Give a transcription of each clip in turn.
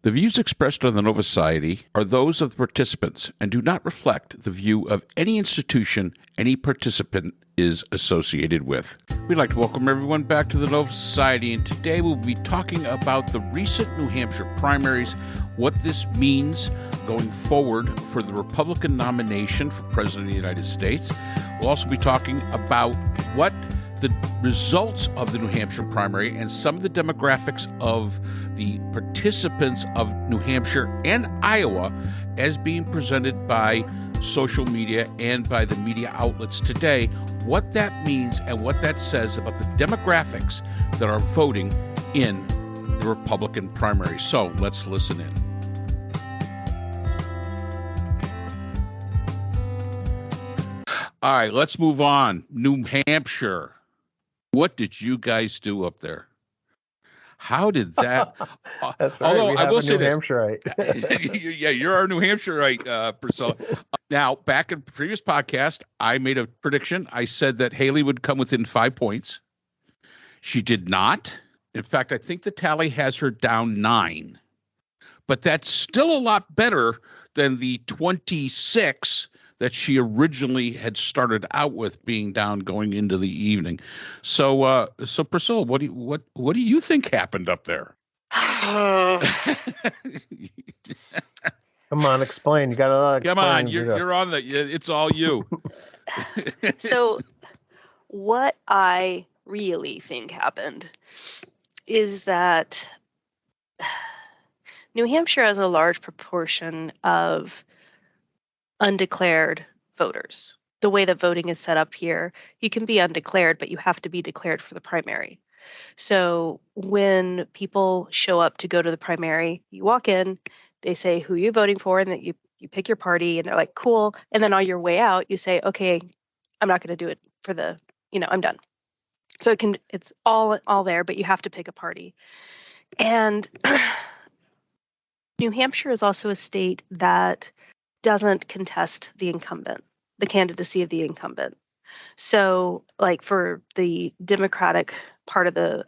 The views expressed on the Nova Society are those of the participants and do not reflect the view of any institution any participant is associated with. We'd like to welcome everyone back to the Nova Society, and today we'll be talking about the recent New Hampshire primaries, what this means going forward for the Republican nomination for President of the United States. We'll also be talking about what the results of the New Hampshire primary and some of the demographics of the participants of New Hampshire and Iowa as being presented by social media and by the media outlets today, what that means and what that says about the demographics that are voting in the Republican primary. So let's listen in. All right, let's move on. New Hampshire. What did you guys do up there? How did that? That's right. Although we I have will a say New this, Hampshireite. yeah, you're our New Hampshireite, Priscilla. Now, back in the previous podcast, I made a prediction. I said that Haley would come within 5 points. She did not. In fact, I think the tally has her down 9. But that's still a lot better than the 26 that she originally had started out with, being down going into the evening. So Priscilla, what do you think happened up there? Come on, explain. You got to explain. Come on, you're on the. It's all you. So, what I really think happened is that New Hampshire has a large proportion of undeclared voters. The way that voting is set up here, you can be undeclared, but you have to be declared for the primary. So when people show up to go to the primary, you walk in, they say who you're voting for, and that you pick your party, and they're like, cool. And then on your way out, you say, okay, I'm not going to do it for I'm done. So it's all there, but you have to pick a party. And New Hampshire is also a state that doesn't contest the candidacy of the incumbent. So, like for the Democratic part of the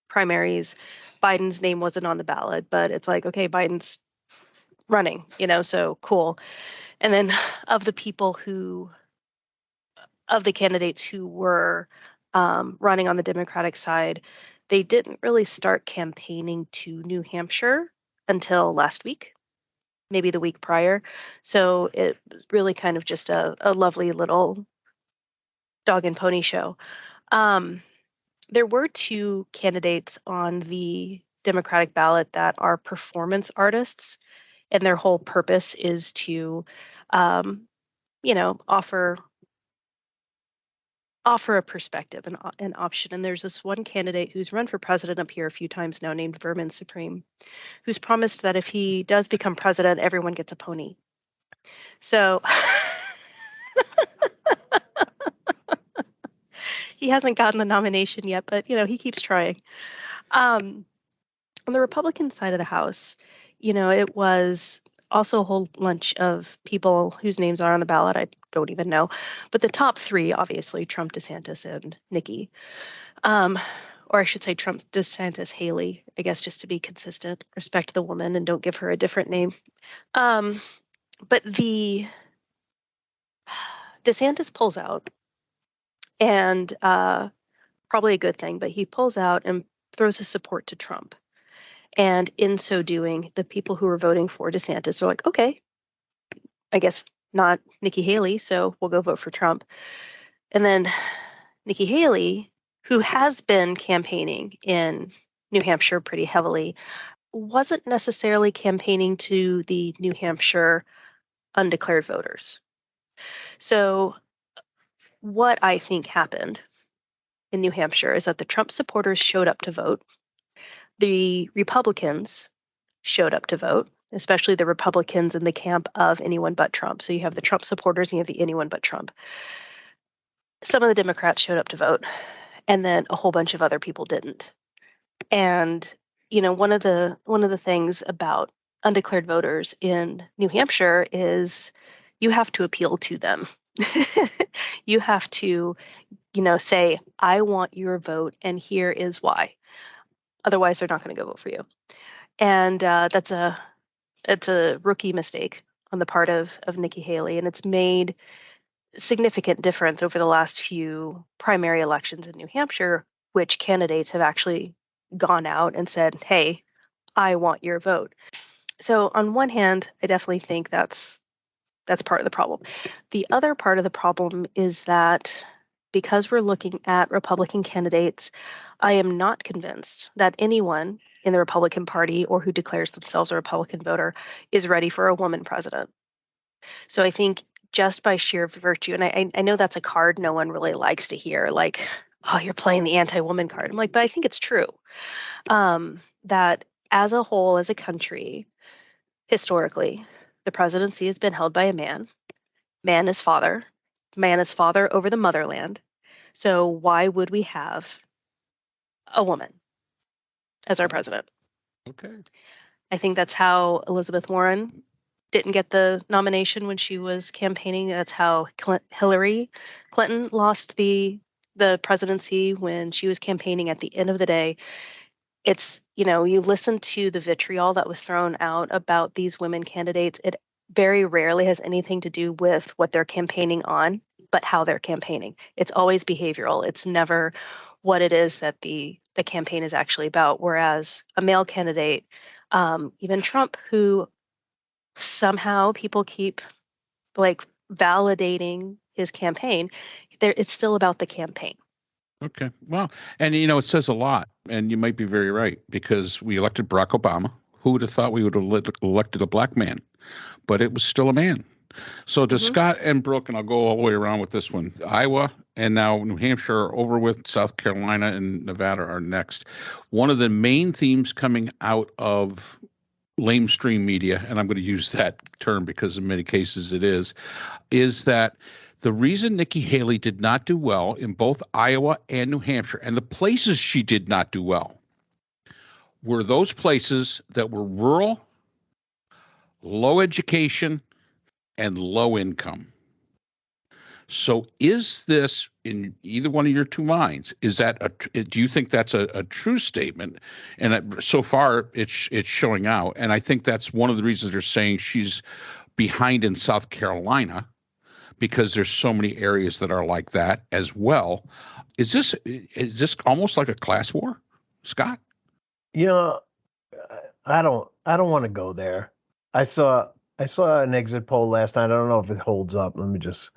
primaries, Biden's name wasn't on the ballot, but it's like, okay, Biden's running, so cool. And then of the candidates who were running on the Democratic side, they didn't really start campaigning to New Hampshire until last week, maybe the week prior. So it was really kind of just a lovely little dog and pony show. There were 2 candidates on the Democratic ballot that are performance artists, and their whole purpose is to, offer a perspective, an option. And there's this one candidate who's run for president up here a few times now, named Vermin Supreme, who's promised that if he does become president, everyone gets a pony. So he hasn't gotten the nomination yet, but he keeps trying. On the Republican side of the House, it was also a whole bunch of people whose names are on the ballot. I don't even know. But the top 3, obviously, Trump, DeSantis, and Nikki. Or I should say Trump, DeSantis, Haley, I guess, just to be consistent. Respect the woman and don't give her a different name. But the DeSantis pulls out, and probably a good thing, but he pulls out and throws his support to Trump. And in so doing, the people who are voting for DeSantis are like, okay, I guess not Nikki Haley, so we'll go vote for Trump. And then Nikki Haley, who has been campaigning in New Hampshire pretty heavily, wasn't necessarily campaigning to the New Hampshire undeclared voters. So what I think happened in New Hampshire is that the Trump supporters showed up to vote. The Republicans showed up to vote, especially the Republicans in the camp of anyone but Trump. So you have the Trump supporters and you have the anyone but Trump. Some of the Democrats showed up to vote, and then a whole bunch of other people didn't. And one of the things about undeclared voters in New Hampshire is you have to appeal to them. You have to, say, I want your vote, and here is why. Otherwise, they're not going to go vote for you. And it's a rookie mistake on the part of Nikki Haley, and it's made significant difference over the last few primary elections in New Hampshire, which candidates have actually gone out and said, "Hey, I want your vote." So on one hand, I definitely think that's part of the problem. The other part of the problem is that because we're looking at Republican candidates, I am not convinced that anyone in the Republican Party or who declares themselves a Republican voter is ready for a woman president. So I think just by sheer virtue, and I know that's a card no one really likes to hear, like, oh, you're playing the anti-woman card. I'm like, but I think it's true, that as a whole, as a country, historically, the presidency has been held by a man. Man is father. Man is father over the motherland. So why would we have a woman as our president? Okay. I think that's how Elizabeth Warren didn't get the nomination when she was campaigning. That's how Hillary Clinton lost the presidency when she was campaigning. At the end of the day, it's, you listen to the vitriol that was thrown out about these women candidates. It very rarely has anything to do with what they're campaigning on, but how they're campaigning. It's always behavioral. It's never what it is that the campaign is actually about. Whereas a male candidate, even Trump, who somehow people keep like validating his campaign, it's still about the campaign. Okay. Well, and it says a lot, and you might be very right, because we elected Barack Obama. Who would have thought we would have elected a black man? But it was still a man. So to Scott and Brooke, and I'll go all the way around with this one, Iowa and now New Hampshire are over with. South Carolina and Nevada are next. One of the main themes coming out of lamestream media, and I'm going to use that term because in many cases it is that the reason Nikki Haley did not do well in both Iowa and New Hampshire, and the places she did not do well, were those places that were rural, low education, and low income. So is this, in either one of your two minds, do you think that's a true statement? And so far it's showing out. And I think that's one of the reasons they're saying she's behind in South Carolina, because there's so many areas that are like that as well. Is this almost like a class war, Scott? I don't want to go there. I saw an exit poll last night. I don't know if it holds up. Let me just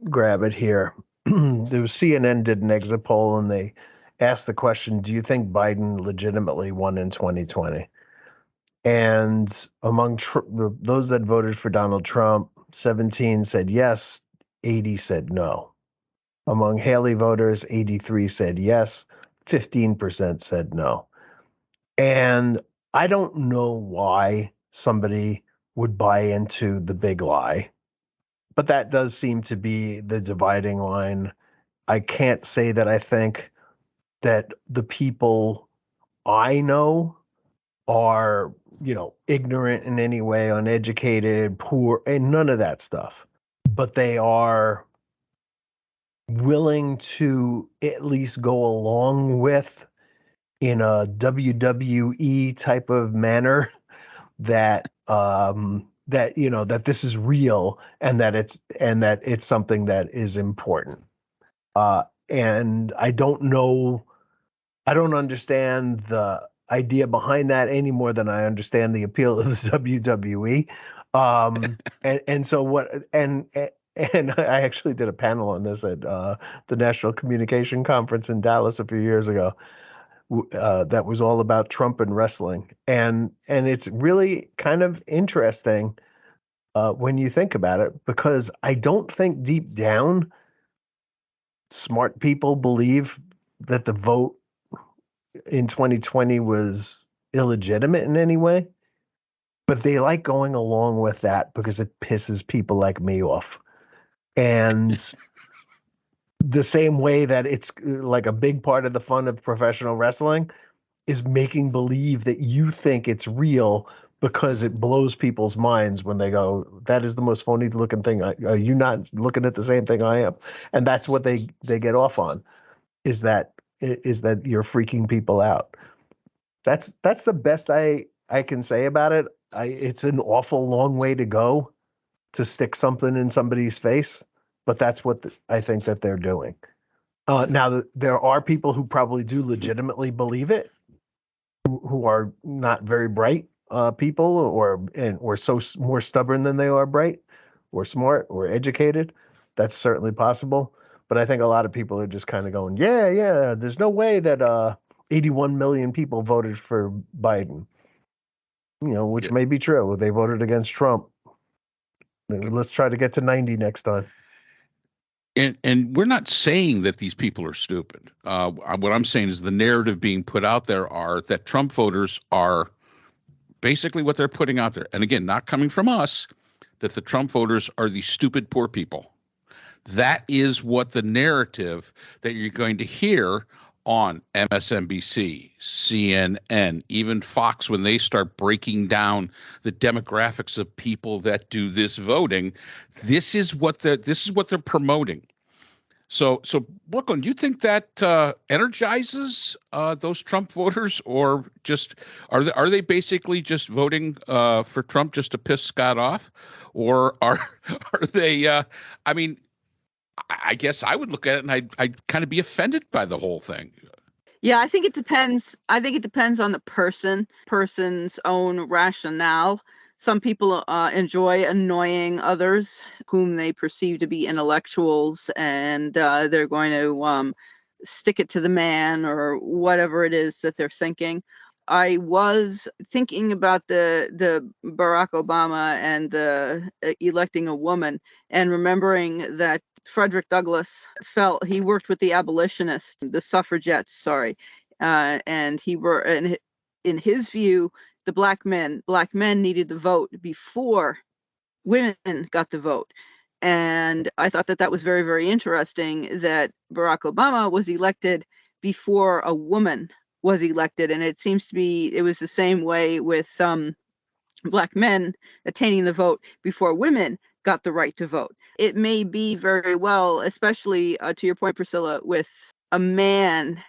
grab it here. CNN did an exit poll, and they asked the question, do you think Biden legitimately won in 2020? And among those that voted for Donald Trump, 17 said yes, 80 said no. Among Haley voters, 83 said yes, 15% said no. And I don't know why somebody would buy into the big lie, but that does seem to be the dividing line. I can't say that I think that the people I know are, ignorant in any way, uneducated, poor, and none of that stuff. But they are willing to at least go along with, in a WWE type of manner, that that this is real and that it's something that is important. And I don't understand the idea behind that any more than I understand the appeal of the WWE. And so what and I actually did a panel on this at the National Communication Conference in Dallas a few years ago. That was all about Trump and wrestling, and it's really kind of interesting when you think about it, because I don't think deep down smart people believe that the vote in 2020 was illegitimate in any way, but they like going along with that because it pisses people like me off. And the same way that it's like a big part of the fun of professional wrestling is making believe that you think it's real, because it blows people's minds when they go, that is the most phony looking thing. Are you not looking at the same thing I am? And that's what they get off on, is that you're freaking people out. That's the best I can say about it. It's an awful long way to go to stick something in somebody's face, but that's what I think that they're doing. Now, there are people who probably do legitimately believe it, who are not very bright people, or so more stubborn than they are bright, or smart, or educated. That's certainly possible. But I think a lot of people are just kind of going, yeah, there's no way that 81 million people voted for Biden, which may be true. They voted against Trump. Let's try to get to 90 next time. And we're not saying that these people are stupid. What I'm saying is the narrative being put out there are that Trump voters are basically what they're putting out there. And again, not coming from us, that the Trump voters are the stupid poor people. That is what the narrative that you're going to hear on MSNBC, CNN, even Fox, when they start breaking down the demographics of people that do this voting. This is what they're promoting. So Brooklyn, do you think that energizes those Trump voters, or just are they basically just voting for Trump just to piss Scott off, or are they? I mean, I guess I would look at it and I'd kind of be offended by the whole thing. Yeah, I think it depends. I think it depends on the person's own rationale. Some people enjoy annoying others whom they perceive to be intellectuals, and they're going to stick it to the man or whatever it is that they're thinking. I was thinking about the Barack Obama and the electing a woman, and remembering that Frederick Douglass he worked with the abolitionists, the suffragettes, and in his view, the black men needed the vote before women got the vote. And I thought that was very, very interesting that Barack Obama was elected before a woman was elected. And it seems to be, it was the same way with black men attaining the vote before women got the right to vote. It may be very well, especially to your point, Priscilla, with a man,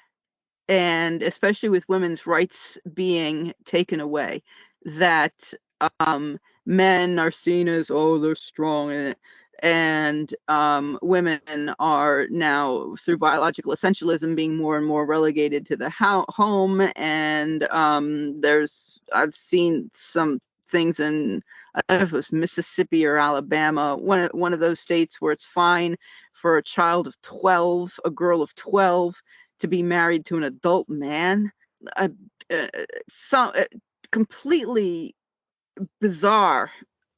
and especially with women's rights being taken away, that men are seen as, they're strong, and women are now, through biological essentialism, being more and more relegated to the home. And I've seen some things in, I don't know if it was Mississippi or Alabama, one of those states where it's fine for a child of 12, a girl of 12, to be married to an adult man. Completely bizarre,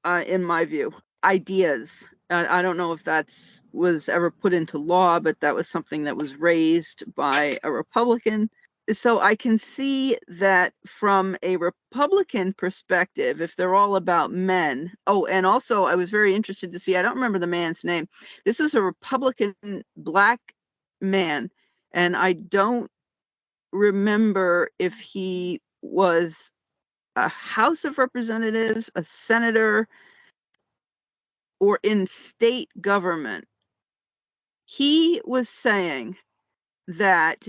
in my view, ideas. I don't know if that was ever put into law, but that was something that was raised by a Republican. So I can see that from a Republican perspective, if they're all about men. Oh, and also I was very interested to see, I don't remember the man's name. This was a Republican black man, and I don't remember if he was a House of Representatives, a senator, or in state government. He was saying that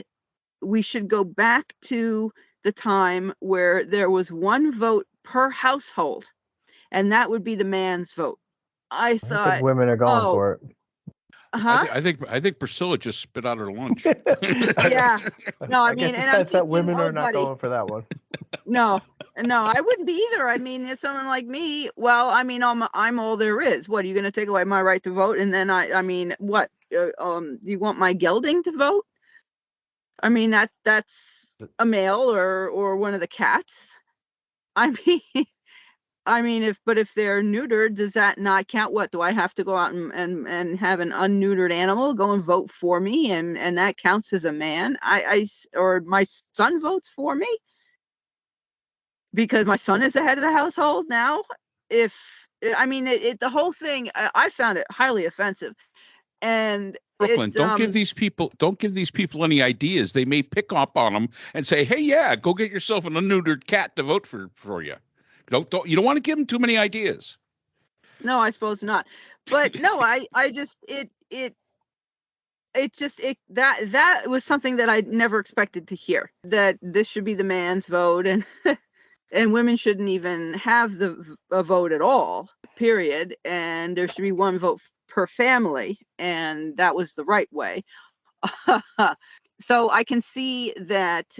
we should go back to the time where there was one vote per household, and that would be the man's vote. I thought women are going for it. Huh? I think Priscilla just spit out her lunch. Yeah. No, I mean, and I'm thinking, that women are not going for that one. No, I wouldn't be either. I mean, if someone like me, well, I mean, I'm all there is. What, are you going to take away my right to vote? And then I mean, what? You want my gelding to vote? I mean, that's a male or one of the cats. I mean, if they're neutered, does that not count? What, do I have to go out and have an unneutered animal go and vote for me, and that counts as a man? Or my son votes for me because my son is the head of the household now. The whole thing, I found it highly offensive. And Brooklyn, don't give these people any ideas. They may pick up on them and say, "Hey, yeah, go get yourself an unneutered cat to vote for you." You don't want to give them too many ideas. No, I suppose not. But no, I just it that was something that I never expected to hear, that this should be the man's vote, and and women shouldn't even have a vote at all, period, and there should be one vote per family, and that was the right way. So I can see that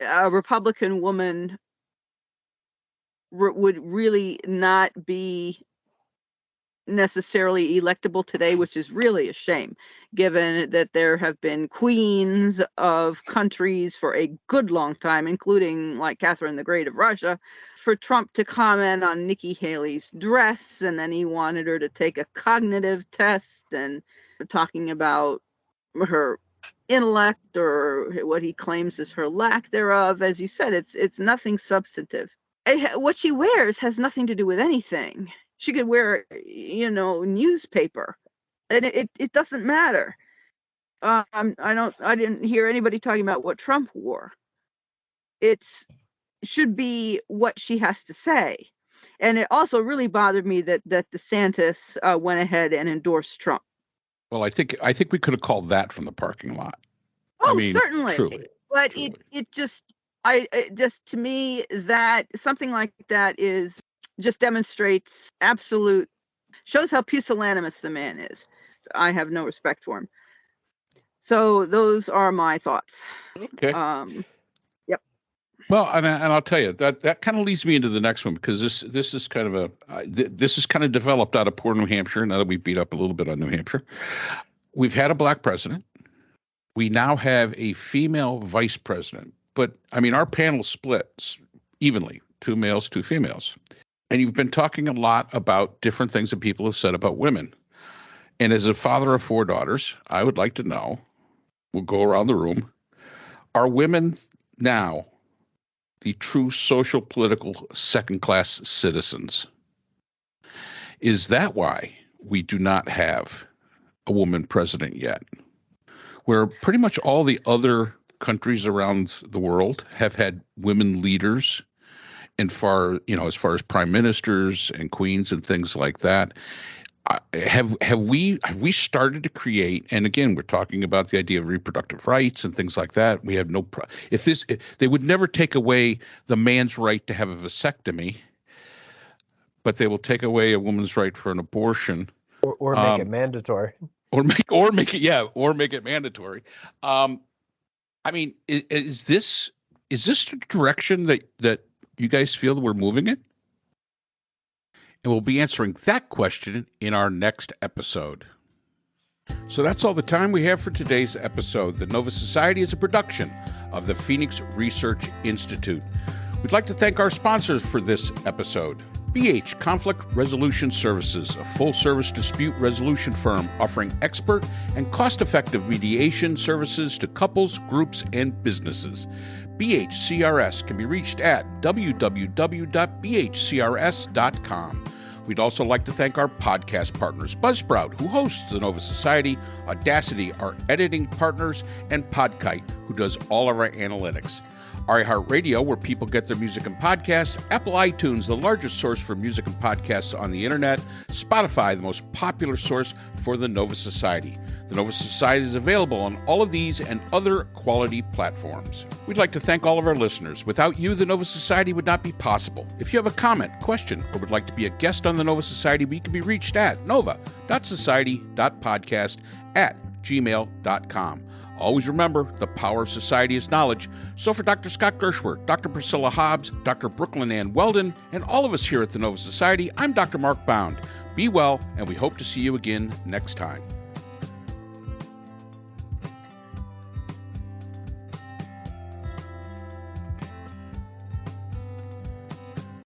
a Republican woman would really not be necessarily electable today, which is really a shame, given that there have been queens of countries for a good long time, including like Catherine the Great of Russia. For Trump to comment on Nikki Haley's dress, and then he wanted her to take a cognitive test, and talking about her intellect, or what he claims is her lack thereof. As you said, it's nothing substantive. What she wears has nothing to do with anything. She could wear, newspaper, and it doesn't matter. I didn't hear anybody talking about what Trump wore. Should be what she has to say. And it also really bothered me that DeSantis went ahead and endorsed Trump. Well, I think we could have called that from the parking lot. Oh, I mean, certainly. Truly. But Truly. it just to me, that something like that just demonstrates shows how pusillanimous the man is. I have no respect for him. So those are my thoughts. Okay. Yep. Well, and I'll tell you that kind of leads me into the next one, because this is kind of this is kind of developed out of poor New Hampshire. Now that we beat up a little bit on New Hampshire, we've had a black president. We now have a female vice president, but I mean, our panel splits evenly, 2 males, 2 females. And you've been talking a lot about different things that people have said about women. And as a father of 4 daughters, I would like to know, we'll go around the room, are women now the true social, political, second-class citizens? Is that why we do not have a woman president yet? Where pretty much all the other countries around the world have had women leaders, and as far as prime ministers and queens and things like that. Have we started to create? And again, we're talking about the idea of reproductive rights and things like that. We have if they would never take away the man's right to have a vasectomy, but they will take away a woman's right for an abortion, or make it mandatory, or make it mandatory. I mean, is this the direction that you guys feel that we're moving in? And we'll be answering that question in our next episode. So that's all the time we have for today's episode. The Nova Society is a production of the Phoenix Research Institute. We'd like to thank our sponsors for this episode. BH Conflict Resolution Services, a full-service dispute resolution firm offering expert and cost-effective mediation services to couples, groups, and businesses. BHCRS can be reached at www.bhcrs.com. We'd also like to thank our podcast partners, Buzzsprout, who hosts the Nova Society, Audacity, our editing partners, and Podkite, who does all of our analytics. iHeartRadio, where people get their music and podcasts, Apple iTunes, the largest source for music and podcasts on the internet, Spotify, the most popular source for the Nova Society. The Nova Society is available on all of these and other quality platforms. We'd like to thank all of our listeners. Without you, the Nova Society would not be possible. If you have a comment, question, or would like to be a guest on the Nova Society, we can be reached at nova.society.podcast@gmail.com. Always remember, the power of society is knowledge. So for Dr. Scott Gershworth, Dr. Priscilla Hobbs, Dr. Brooklyn Ann Weldon, and all of us here at the Nova Society, I'm Dr. Mark Bound. Be well, and we hope to see you again next time.